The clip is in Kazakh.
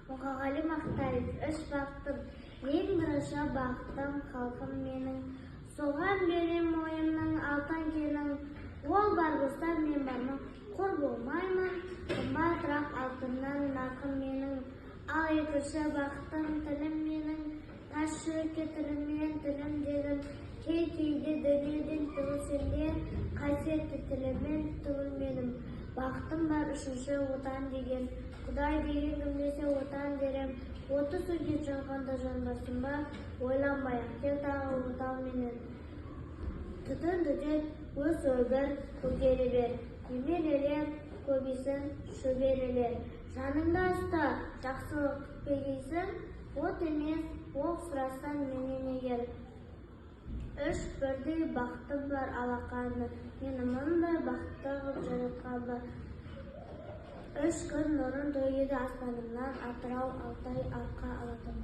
Мұқағали Мақтарев, үш бақытым, ең бірінші бақытым халқым менің. Соған берем ойымның алтын кенің, ол бар болса мен бармын, құр болмаймын, қымбатырақ алтыннан нарқым менің. Ал екінші бақытым тілім менің, ташы кетіріммен тілім дедім, кейде дүниеден түгілсенде, қасиетті тілімен түгілмедім. Бақытым бар үшінші отан деген, Құдай деген кімдесе отан дерем. Оты сөзге жанғанда жанбасын ба, ойланбай-ақ тек тағы отау менен. Түтін түтет, өз өмір көтере бер, немерелер көбейсін шөберелер. Жаныңда ұста, жақсылық күтпегейсің, от емес, ол сұрастан менен егер. Үш бірдей бақытым бар алақаны, мені мұндай бақытты қылып жаратқан ба. Үш күн нұрын төгеді аспанымнан, Атырау, Алтай, арқа алатым.